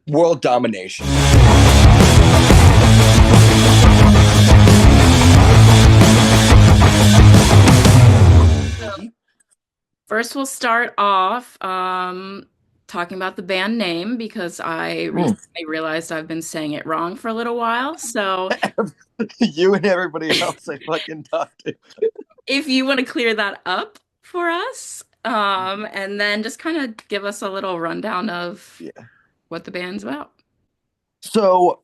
World domination. First, we'll start off talking about the band name because I recently realized I've been saying it wrong for a little while. So, You and everybody else I fucking talked to. if you want to clear that up for us, and then just kind of give us a little rundown of Yeah. what the band's about. So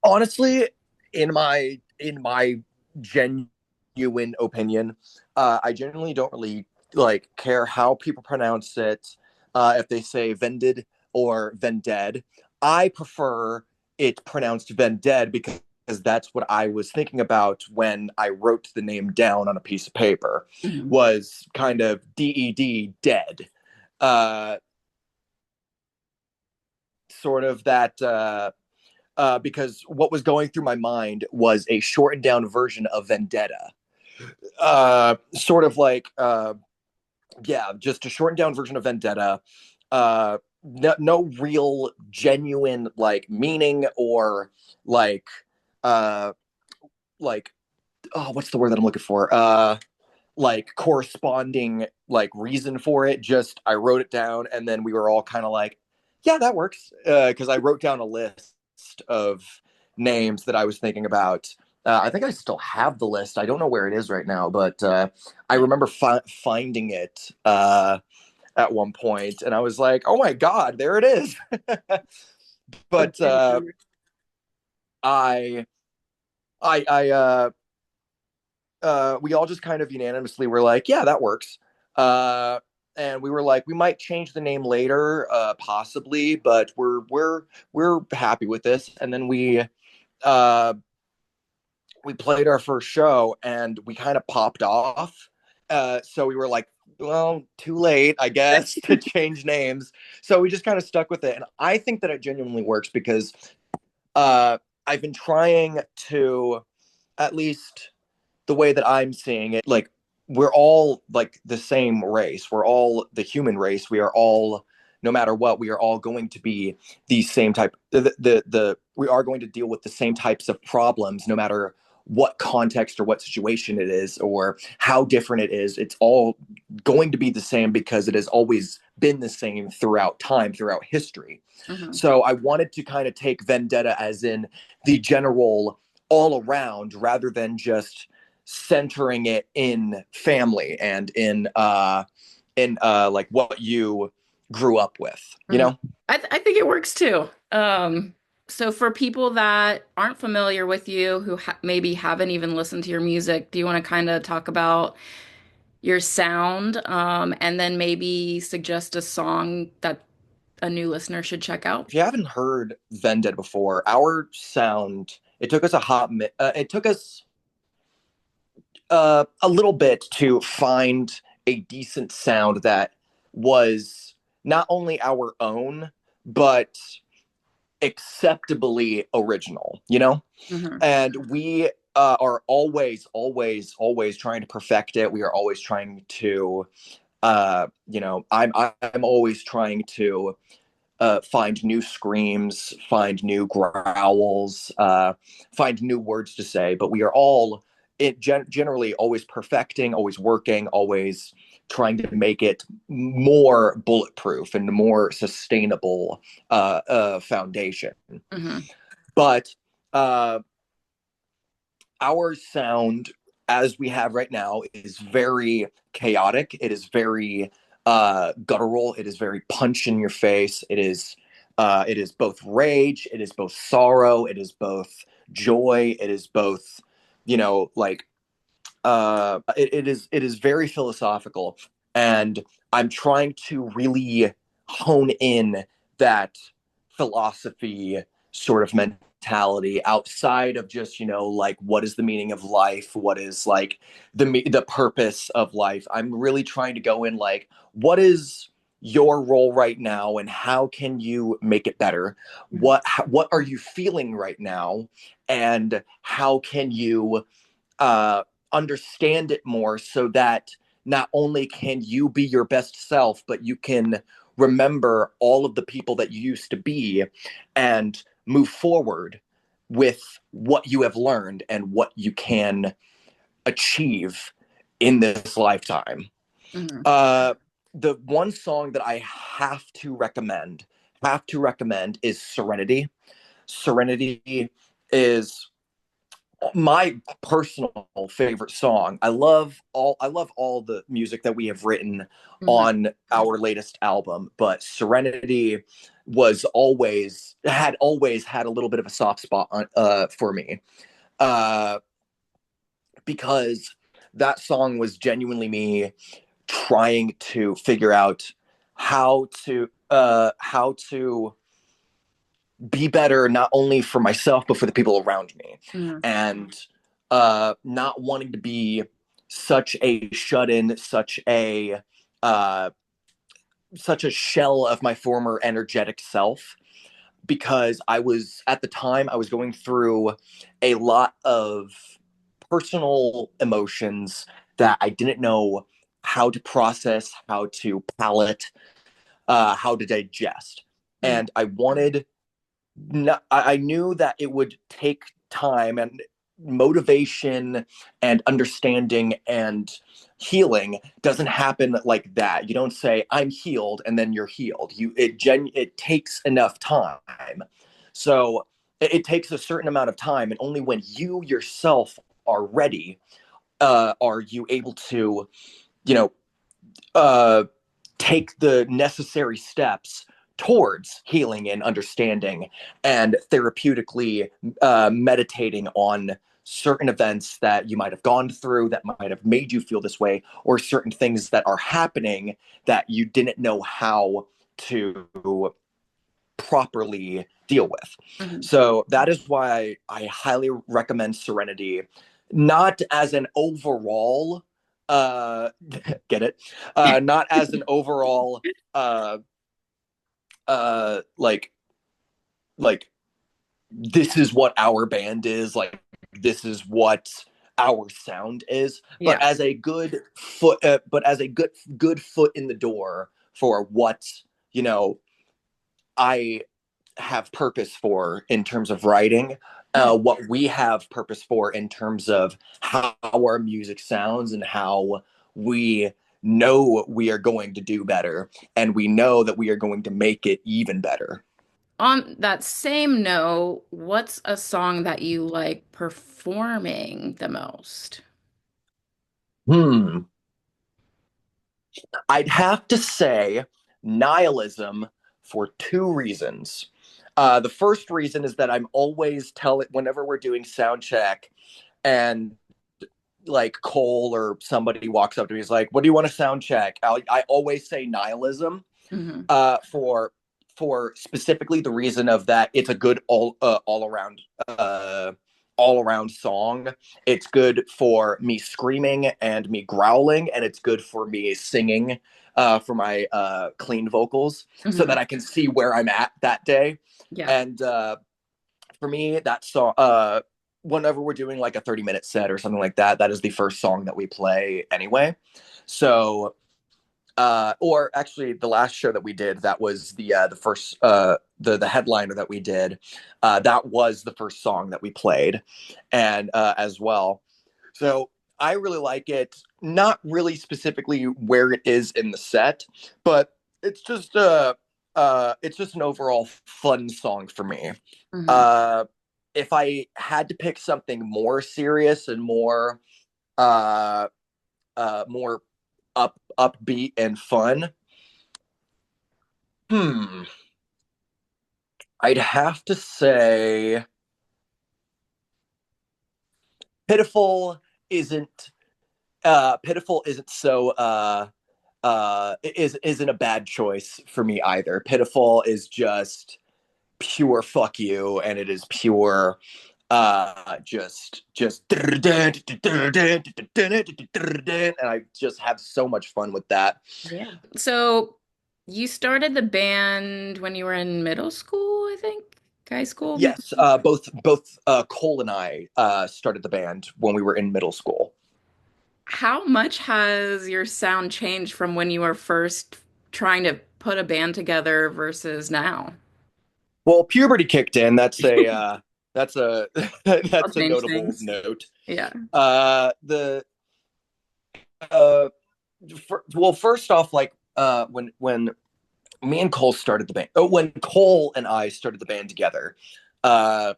honestly, in my genuine opinion, I genuinely don't really like care how people pronounce it. If they say Vended or Vended, I prefer it pronounced Vended because that's what I was thinking about when I wrote the name down on a piece of paper. Mhm. Was kind of DED dead, uh, sort of that. Because what was going through my mind was a shortened down version of Vendetta. Sort of like, yeah, just a shortened down version of Vendetta. No real genuine like meaning or like, uh, like, oh, what's the word that I'm looking for? Like corresponding like reason for it. Just I wrote it down and then we were all kind of like, yeah, that works. Because I wrote down a list of names that I was thinking about. I think I still have the list. I don't know where it is right now, but I remember finding it at one point, and I was like, "Oh my god, there it is!" But I, I, we all just kind of unanimously were like, "Yeah, that works." And we were like, we might change the name later, possibly, but we're happy with this. And then uh, we played our first show and we kind of popped off. So we were like, well, too late, I guess, to change names. So we just kind of stuck with it. And I think that it genuinely works because I've been trying to, at least the way that I'm seeing it, like we're all like the same race. We're all the human race. We are all, no matter what, we are all going to be the same type. We are going to deal with the same types of problems, no matter what context or what situation it is or how different it is. It's all going to be the same because it has always been the same throughout time, throughout history. Mhm. So I wanted to kind of take vendetta as in the general all around rather than just centering it in family and in like what you grew up with, you Mhm. know? I think it works too. So for people that aren't familiar with you, who maybe haven't even listened to your music, do you want to kind of talk about your sound, and then maybe suggest a song that a new listener should check out? If you haven't heard Vended before, our sound, it took us it took us a little bit to find a decent sound that was not only our own, but acceptably original, you know? Hmm. And we are always trying to perfect it. We are always trying to, I'm always trying to find new screams, find new growls, find new words to say. But we are all generally always perfecting, always working, always trying to make it more bulletproof and more sustainable foundation. Hmm. But uh, our sound, as we have right now, is very chaotic. It is very guttural. It is very punch in your face. It is both rage. It is both sorrow. It is both joy. It is both, like it is very philosophical, and I'm trying to really hone in that philosophy sort of mentality outside of just like what is the meaning of life, what is like the purpose of life. I'm really trying to go in like what is your role right now and how can you make it better, what are you feeling right now and how can you uh, understand it more so that not only can you be your best self, but you can remember all of the people that you used to be and move forward with what you have learned and what you can achieve in this lifetime. Hmm. Uh, the one song that I have to recommend is Serenity. Serenity is my personal favorite song. I love all the music that we have written Hmm. on our latest album, but Serenity was always had a little bit of a soft spot for me. Uh because that song was genuinely me trying to figure out how to be better, not only for myself but for the people around me, Hmm. and not wanting to be such a shut in, uh, such a shell of my former energetic self, because I was at the time I was going through a lot of personal emotions that I didn't know how to process, how to palate, how to digest. Hmm. And I wanted, I knew that it would take time and motivation and understanding, and healing doesn't happen like that. You don't say I'm healed and then you're healed. It takes enough time. So it takes a certain amount of time, and only when you yourself are ready, are you able to, you know, uh, take the necessary steps towards healing and understanding, and therapeutically meditating on certain events that you might have gone through that might have made you feel this way, or certain things that are happening that you didn't know how to properly deal with. Hmm. So that is why I highly recommend Serenity, not as an overall uh get it, not as an overall uh like this is what our band is, like this is what our sound is, but Yeah. as a good foot in the door for what, you know, I have purpose for in terms of writing, Yeah. what we have purpose for in terms of how our music sounds, and how we know we are going to do better, and we know that we are going to make it even better. On that same note, what's a song that you like performing the most? Hmm. I'd have to say nihilism for two reasons. The first reason is that I'm always telling, whenever we're doing sound check, and like Cole or somebody walks up to me, he's like, "What do you want to sound check?" I always say nihilism, Hmm. for specifically the reason of that it's a good all around song. It's good for me screaming and me growling, and it's good for me singing, for my clean vocals, so Hmm. that I can see where I'm at that day. Yeah. And for me, that song, whenever we're doing like a 30-minute set or something like that, that is the first song that we play anyway. So or actually the last show that we did, that was the first the headliner that we did, that was the first song that we played, and as well. So I really like it, not really specifically where it is in the set, but it's just it's just an overall fun song for me. Hmm. uh if I had to pick something more serious and uh more upbeat and fun, Hmm. I'd have to say Pitiful isn't Pitiful isn't so isn't a bad choice for me either. Pitiful is just pure fuck you, and it is pure just and I just have so much fun with that. Yeah. So you started the band when you were in middle school, I think? High school? Yes, both Cole and I started the band when we were in middle school. How much has your sound changed from when you were first trying to put a band together versus now? Well, puberty kicked in. That's a I'll that's a change notable things. note. Yeah. The uh, well, first off, like when me and Cole started the band, oh, when Cole and I started the band together, uh,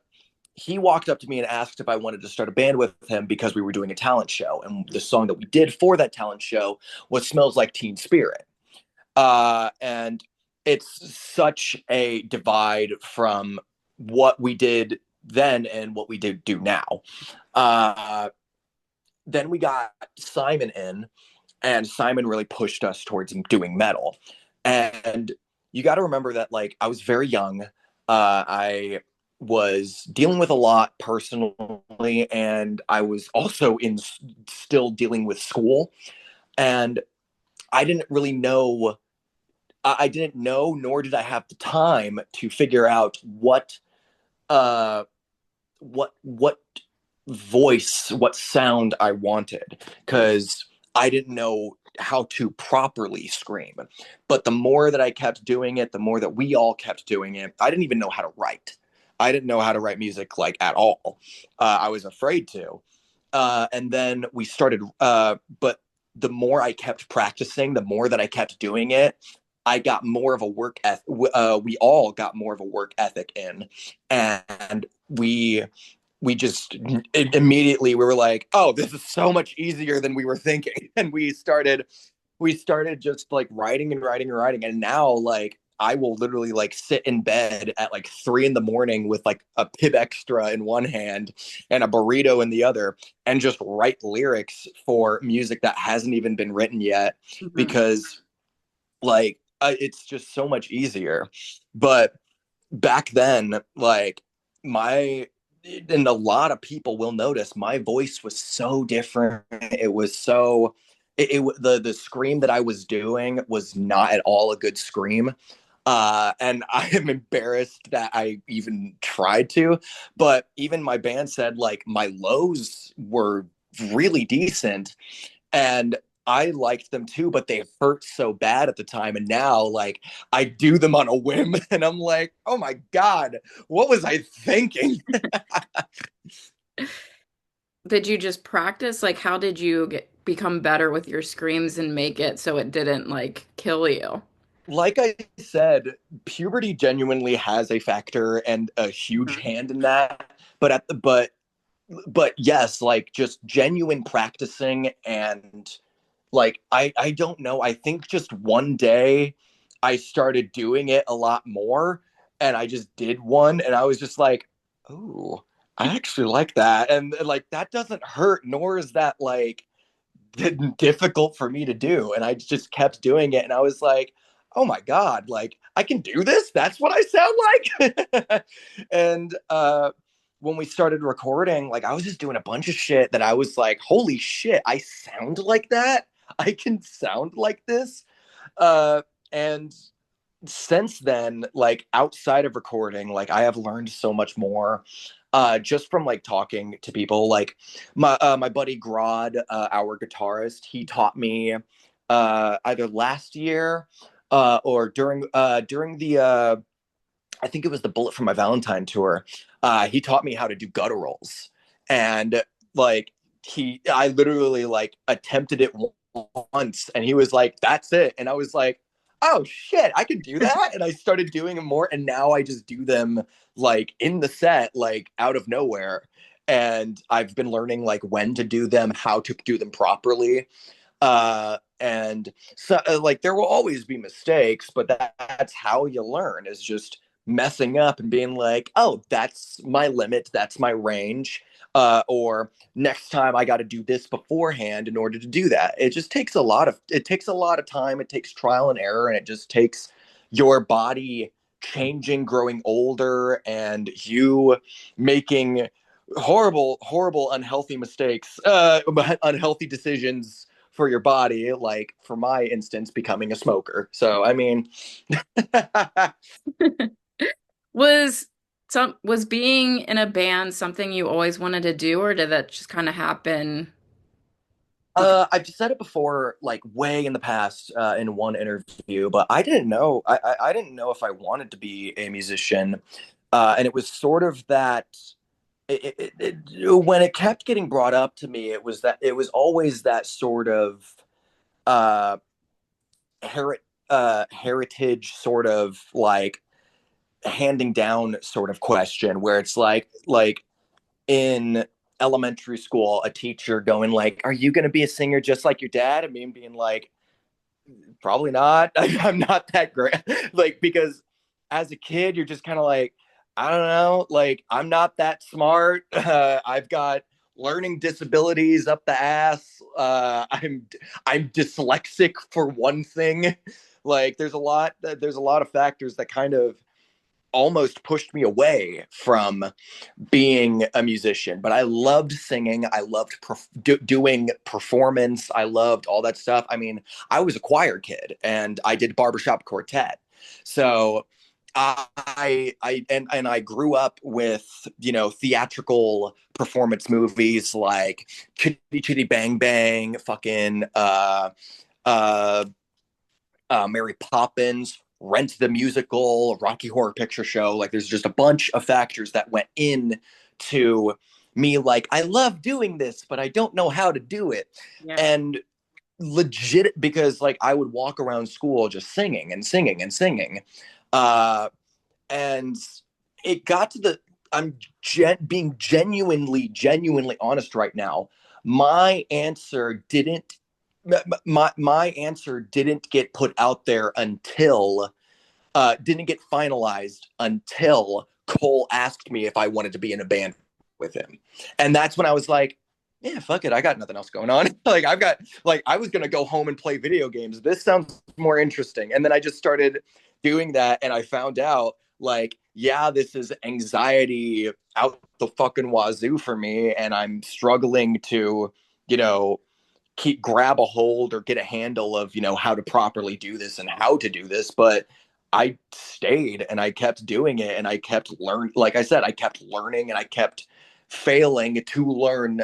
he walked up to me and asked if I wanted to start a band with him because we were doing a talent show, and the song that we did for that talent show was "Smells Like Teen Spirit." And it's such a divide from what we did then and what we do now. Uh, then we got Simon in, and Simon really pushed us towards doing metal. And you got to remember that, like, I was very young. I was dealing with a lot personally, and I was also in still dealing with school. And I didn't really know I didn't know, nor did I have the time to figure out uh, what voice, what sound I wanted, because I didn't know how to properly scream. But the more that I kept doing it, the more that we all kept doing it, I didn't even know how to write. I didn't know how to write music like at all. I was afraid to. And then we started, but the more I kept practicing, the more that I kept doing it, I got more of a work ethic. We all got more of a work ethic in, and we just immediately we were like, oh, this is so much easier than we were thinking, and we started just like writing and writing and writing, and now like I will literally like sit in bed at like 3 in the morning with like a Pib Extra in one hand and a burrito in the other, and just write lyrics for music that hasn't even been written yet, Mhm. because like it's just so much easier. But back then, like my and a lot of people will notice my voice was so different. It was so the scream that I was doing was not at all a good scream. And I am embarrassed that I even tried to, but even my band said like my lows were really decent, and I liked them too, but they hurt so bad at the time. And now, like, I do them on a whim, and I'm like, oh my God, what was I thinking? Did you just practice? Like, how did you become better with your screams and make it so it didn't like kill you? Like I said, puberty genuinely has a factor and a huge Mhm. hand in that. But yes, like just genuine practicing, and like I don't know, I think just one day I started doing it a lot more, and I just did one, and I was just like, oh, I actually like that, and like that doesn't hurt, nor is that like difficult for me to do, and I just kept doing it, and I was like, oh my God, like I can do this, that's what I sound like. And when we started recording, like I was just doing a bunch of shit that I was like, holy shit, I sound like that, I can sound like this. And since then, like outside of recording, like I have learned so much more, just from like talking to people. Like my buddy Grod, our guitarist, he taught me either last year or during the I think it was the Bullet for My Valentine tour. He taught me how to do gutturals, and like I literally like attempted it once, and he was like, "That's it," and I was like, "Oh shit, I can do that!" And I started doing them more, and now I just do them like in the set, like out of nowhere. And I've been learning like when to do them, how to do them properly. And so like there will always be mistakes, but that's how you learn, is just messing up and being like, oh, that's my limit, that's my range. Or next time I got to do this beforehand in order to do that. It takes a lot of time, it takes trial and error, and it just takes your body changing, growing older, and you making horrible unhealthy mistakes, unhealthy decisions for your body, like for my instance, becoming a smoker. So I mean, Was was being in a band something you always wanted to do, or did that just kind of happen? I've said it before, like way in the past, in one interview, but I didn't know. I didn't know if I wanted to be a musician, and it was sort of that. When it kept getting brought up to me, it was always that sort of uh, heritage, sort of like handing down sort of question, where it's like in elementary school, a teacher going like, "Are you going to be a singer just like your dad?" And me being like, "Probably not. I'm not that great." Like, because as a kid, you're just kind of like, I don't know. Like, I'm not that smart. I've got learning disabilities up the ass. I'm dyslexic for one thing. Like, there's a lot of factors that kind of almost pushed me away from being a musician. But I loved singing. I loved doing performance. I loved all that stuff. I mean, I was a choir kid and I did barbershop quartet. So and I grew up with, you know, theatrical performance movies like Chitty Chitty Bang Bang, fucking uh Mary Poppins, Rent the Musical, Rocky Horror Picture Show. Like, there's just a bunch of factors that went in to me. Like, I love doing this, but I don't know how to do it. Yeah. And legit, because like I would walk around school just singing and singing and singing. Uh, and it got to the, I'm being genuinely honest right now. My answer didn't my answer didn't get put out there until didn't get finalized until Cole asked me if I wanted to be in a band with him. And that's when I was like, yeah, fuck it. I got nothing else going on. Like, I was going to go home and play video games. This sounds more interesting. And then I just started doing that. And I found out, like, yeah, this is anxiety out the fucking wazoo for me. And I'm struggling to, you know, grab a hold or get a handle of, you know, how to properly do this and how to do this. But I stayed and I kept doing it and I kept learning. Like I said, I kept learning and I kept failing to learn,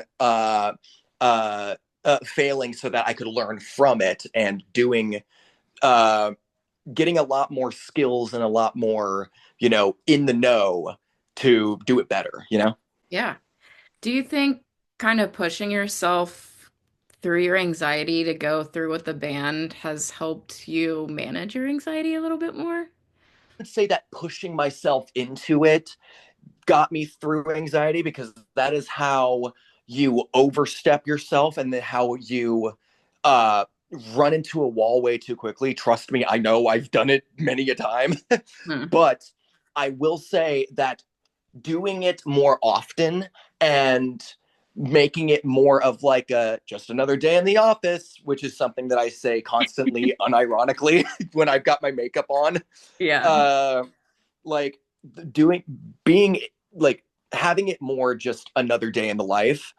failing so that I could learn from it, and doing, uh, getting a lot more skills and a lot more, you know, in the know to do it better, you know? Yeah. Do you think kind of pushing yourself through your anxiety to go through with the band has helped you manage your anxiety a little bit more? I'd say that pushing myself into it got me through anxiety, because that is how you overstep yourself and then how you uh run into a wall way too quickly. Trust me, I know, I've done it many a time. Hmm. But I will say that doing it more often and making it more of like a just another day in the office, which is something that I say constantly unironically when I've got my makeup on, Yeah. uh like doing being like having it more just another day in the life,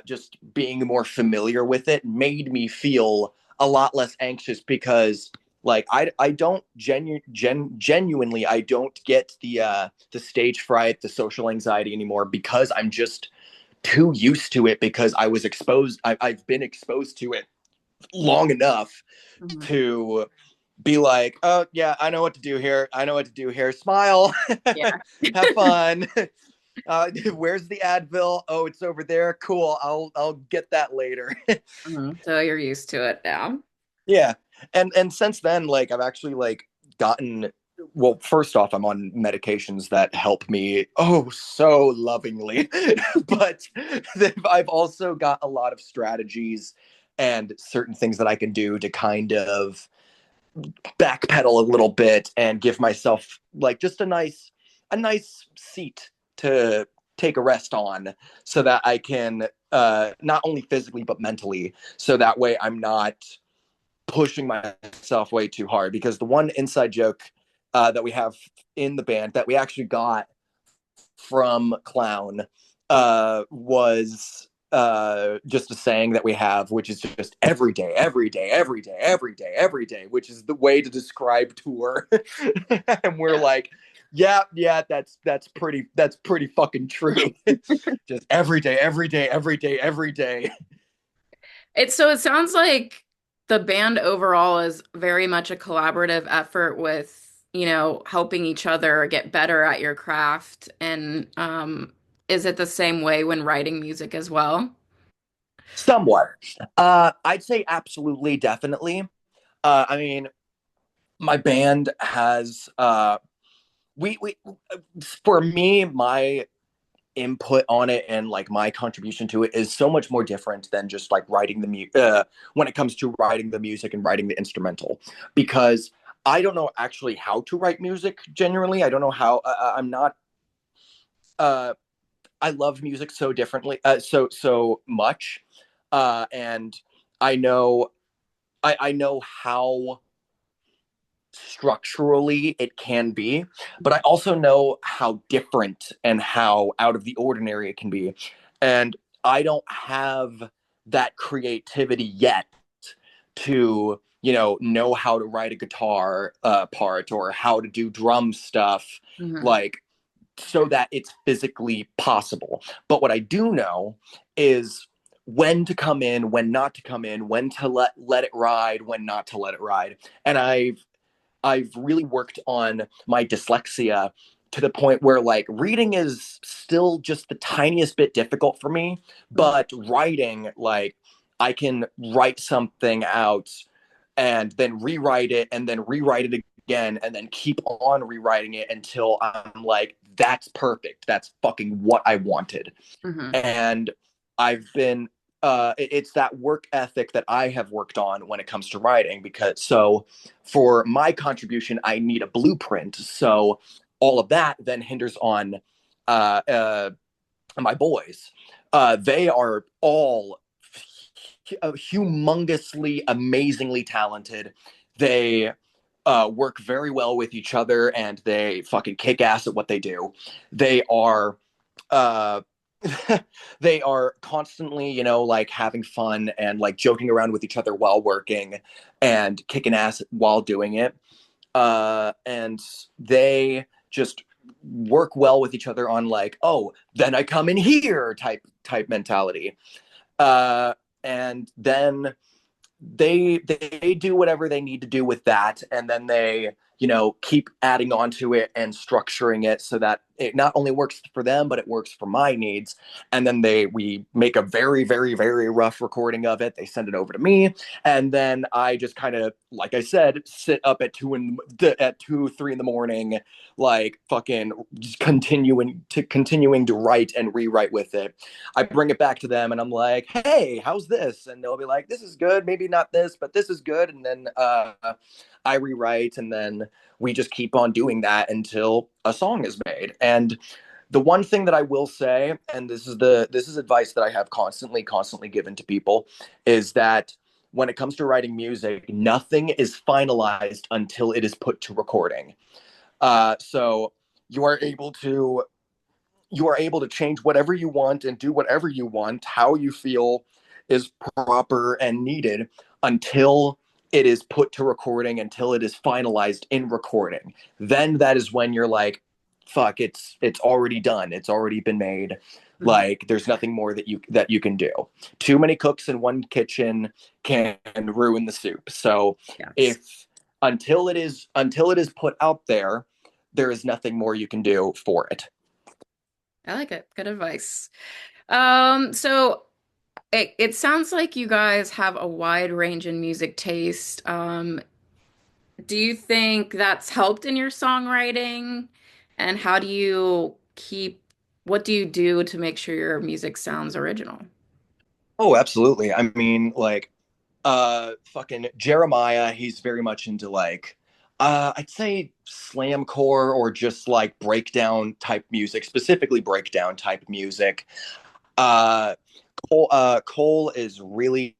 just being more familiar with it made me feel a lot less anxious, because like I don't genuinely, I don't get the stage fright, the social anxiety anymore, because I'm just too used to it, because I've been exposed to it long enough Mhm. to be like, oh yeah, I know what to do here. I know what to do here. Smile, Yeah. have fun. Where's the Advil? Oh, it's over there. Cool. I'll get that later. Mhm. So you're used to it now. Yeah, and since then, like I've actually like gotten. Well, first off, I'm on medications that help me oh so lovingly, but I've also got a lot of strategies and certain things that I can do to kind of backpedal a little bit and give myself like just a nice seat to take a rest on, so that I can not only physically but mentally, so that way I'm not pushing myself way too hard. Because the one inside joke that we have in the band that we actually got from Clown was just a saying that we have, which is just every day, every day, every day, every day, every day, which is the way to describe tour. And we're Yeah. like, yeah, yeah, that's pretty fucking true. Just every day, every day, every day, every day. It sounds like the band overall is very much a collaborative effort with, helping each other get better at your craft. And is it the same way when writing music as well? Somewhat. I'd say absolutely, definitely. I mean, my band has we for me, my input on it and like my contribution to it is so much more different than just like writing the when it comes to writing the music and writing the instrumental, because I don't know actually how to write music genuinely. I don't know how. I'm not. Uh, I love music so differently, so much, and I know I know how structurally it can be, but I also know how different and how out of the ordinary it can be. And I don't have that creativity yet to, know how to write a guitar part or how to do drum stuff, Hmm. like so that it's physically possible. But what I do know is when to come in, when not to come in, when to let it ride, when not to let it ride. And I've really worked on my dyslexia to the point where like reading is still just the tiniest bit difficult for me, Hmm. but writing, like I can write something out and then rewrite it and then rewrite it again and then keep on rewriting it until I'm like, that's perfect. That's fucking what I wanted. Hmm. And I've been it's that work ethic that I have worked on when it comes to writing, because so for my contribution I need a blueprint, so all of that then hinders on uh, uh, my boys. They are all humongously amazingly talented. They work very well with each other and they fucking kick ass at what they do. They are uh they are constantly, like having fun and like joking around with each other while working and kicking ass while doing it. And they just work well with each other on like, oh, then I come in here type mentality. Uh, and then they do whatever they need to do with that, and then they keep adding on to it and structuring it so that it not only works for them but it works for my needs. And then we make a very very very rough recording of it, they send it over to me, and then I just kind of, like I said, sit up at 2 3 in the morning, like fucking just continuing to write and rewrite with it. I bring it back to them and I'm like, hey, how's this? And they'll be like, this is good. Maybe not this, but this is good. And then I rewrite, and then we just keep on doing that until a song is made. And the one thing that I will say, and this is advice that I have constantly given to people, is that when it comes to writing music, nothing is finalized until it is put to recording. So you are able to change whatever you want and do whatever you want, how you feel is proper and needed, until it is put to recording, until it is finalized in recording. Then that is when you're like, fuck, it's already done, it's already been made. Hmm. Like there's nothing more that you can do. Too many cooks in one kitchen can ruin the soup. So Yes. if until it is put out there, there is nothing more you can do for it. I like it. Good advice. So it sounds like you guys have a wide range in music taste. Do you think that's helped in your songwriting? And how do you what do you do to make sure your music sounds original? Oh, absolutely. I mean, like, fucking Jeremiah, he's very much into like, I'd say slamcore or just like breakdown type music, specifically breakdown type music. Uh, Cole is really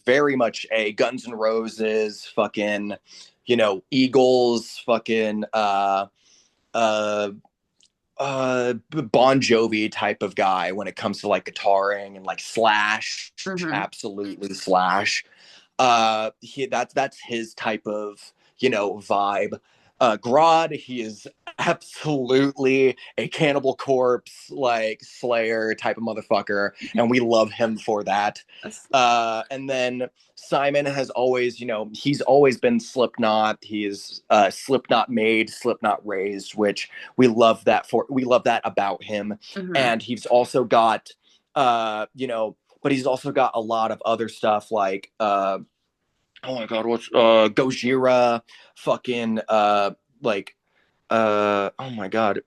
very much a Guns N' Roses, fucking, Eagles, fucking, uh, Bon Jovi type of guy when it comes to like guitaring and like Slash, Hmm. absolutely Slash. That's his type of vibe. Grodd. He is absolutely a Cannibal Corpse like Slayer type of motherfucker, and we love him for that. That's And then Simon has always, he's always been Slipknot. He is Slipknot made, Slipknot raised, which we love that about him. mhm. And he's also got, but he's also got a lot of other stuff like oh my god, what's Gojira, fucking like oh my god,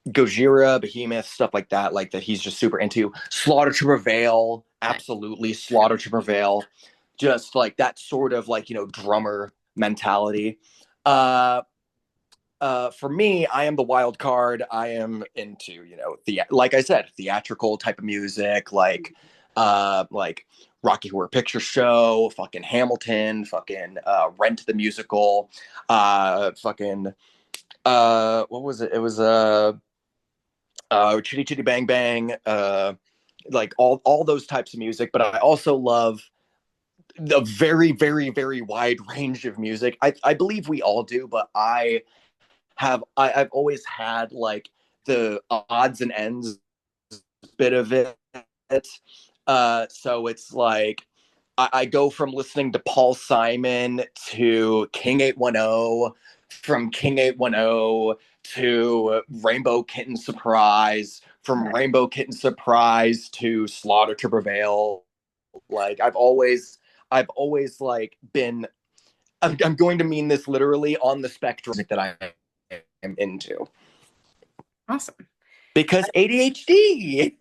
Gojira, Behemoth, stuff like that he's just super into. Slaughter to Prevail, Nice. absolutely Slaughter to Prevail. Just like that sort of like, drummer mentality. Uh for me, I am the wild card. I am into, like I said, theatrical type of music, like Rocky Horror Picture Show, fucking Hamilton, fucking Rent the Musical, fucking what was it? It was Chitty Chitty Bang Bang, like all those types of music. But I also love the very, very, very wide range of music. I believe we all do, but I've always had like the odds and ends bit of it. So it's like I go from listening to Paul Simon to King 810, from King 810 to Rainbow Kitten Surprise, from Nice. Rainbow Kitten Surprise to Slaughter to Prevail. Like I've always like been. I'm going to mean this literally on the spectrum that I am into Awesome. because ADHD.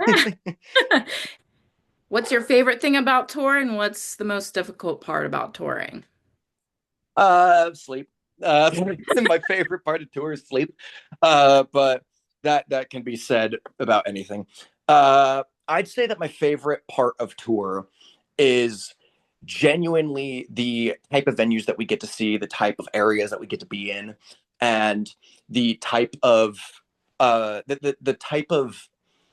What's your favorite thing about touring? What's the most difficult part about touring? Sleep. My favorite part of tour is sleep. But that can be said about anything. I'd say that my favorite part of tour is genuinely the type of venues that we get to see, the type of areas that we get to be in, and the type of the type of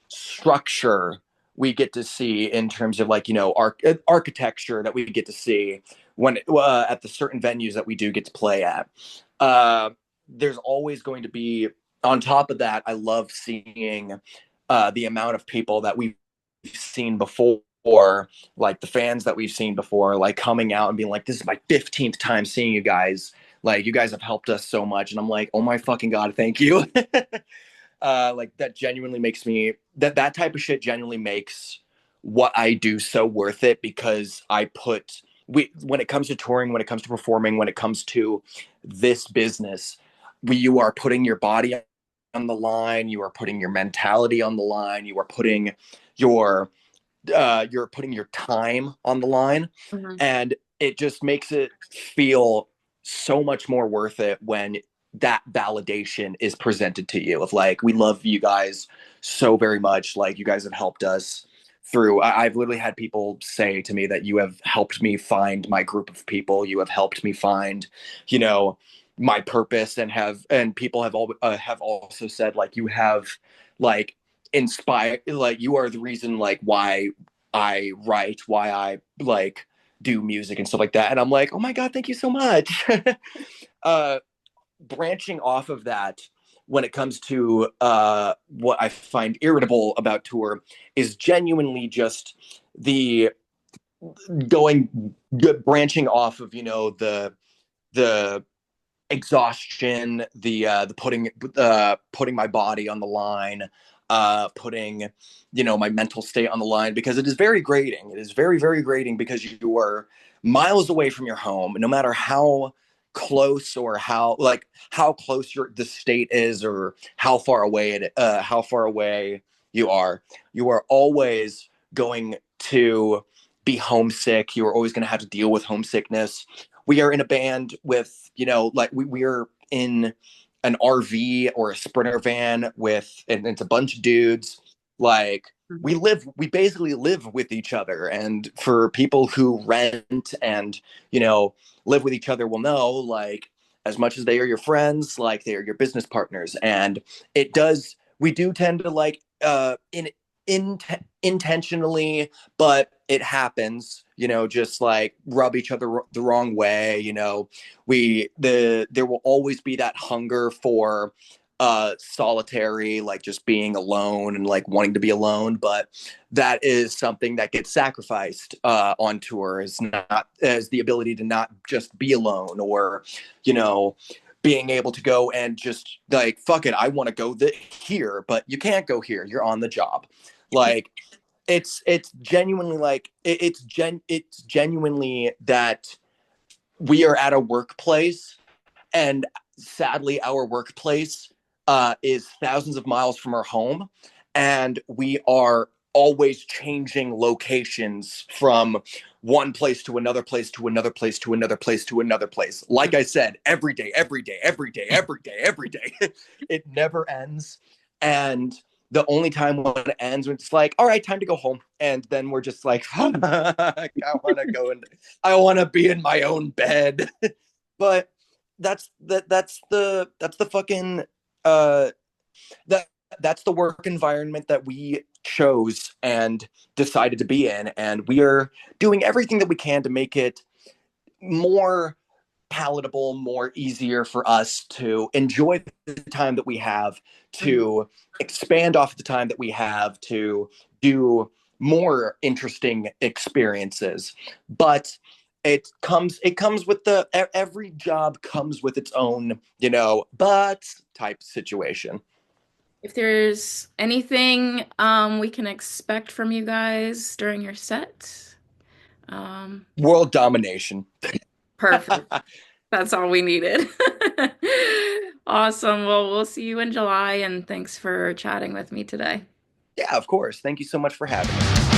structure we get to see in terms of like architecture that we get to see when at the certain venues that we do get to play at. There's always going to be, on top of that, I love seeing the amount of people that we've seen before, like the fans that we've seen before, like coming out and being like, this is my 15th time seeing you guys. Like, you guys have helped us so much. And I'm like, oh my fucking God, thank you. Like that genuinely makes me that type of shit genuinely makes what I do so worth it, because I put we when it comes to touring, when it comes to performing, when it comes to this business, you are putting your body on the line, you are putting your mentality on the line, your you're putting your time on the line, Mhm. and it just makes it feel so much more worth it when that validation is presented to you of like, we love you guys so very much, like you guys have helped us through. I've literally had people say to me that you have helped me find my group of people, you have helped me find, you know my purpose, and people have also said like, you have like inspired, like you are the reason like why I write, why I like do music and stuff like that. And I'm like, oh my God, thank you so much. uh Branching off of that, when it comes to what I find irritable about tour, is genuinely just the going branching off of the exhaustion, the putting my body on the line, putting my mental state on the line, because it is very grating. It is very, very grating, because you are miles away from your home, no matter how close, or how close the state is, or how far away you are always going to be homesick. You are always going to have to deal with homesickness. We are in a band with, like we're in an RV or a Sprinter van and it's a bunch of dudes. Like, Mhm. we basically live with each other. And for people who rent and, live with each other will know, like, as much as they are your friends, like they are your business partners. And we do tend to like, intentionally, but it happens, just like rub each other the wrong way. There will always be that hunger for solitary, like just being alone and like wanting to be alone, but that is something that gets sacrificed on tour, is not as the ability to not just be alone, or you know being able to go and just like, fuck it, I want to go here, but you can't go here, you're on the job. Like, it's genuinely like it's genuinely that we are at a workplace, and sadly our workplace is thousands of miles from our home, and we are always changing locations from one place to another place to another place to another place to another place. Like I said, every day, every day, every day, every day, every day. It never ends. And the only time when it ends, when it's like, all right, time to go home, and then we're just like, I want to go and I want to be in my own bed. But that's the fucking uh that that's the work environment that we chose and decided to be in, and we are doing everything that we can to make it more palatable, more easier for us to enjoy the time that we have, Mhm. to expand off the time that we have, to do more interesting experiences. But it comes with every job comes with its own, but type situation. If there's anything we can expect from you guys during your set, um, World domination. perfect. That's all we needed. Awesome. Well, we'll see you in July, and thanks for chatting with me today. Yeah, of course. Thank you so much for having me.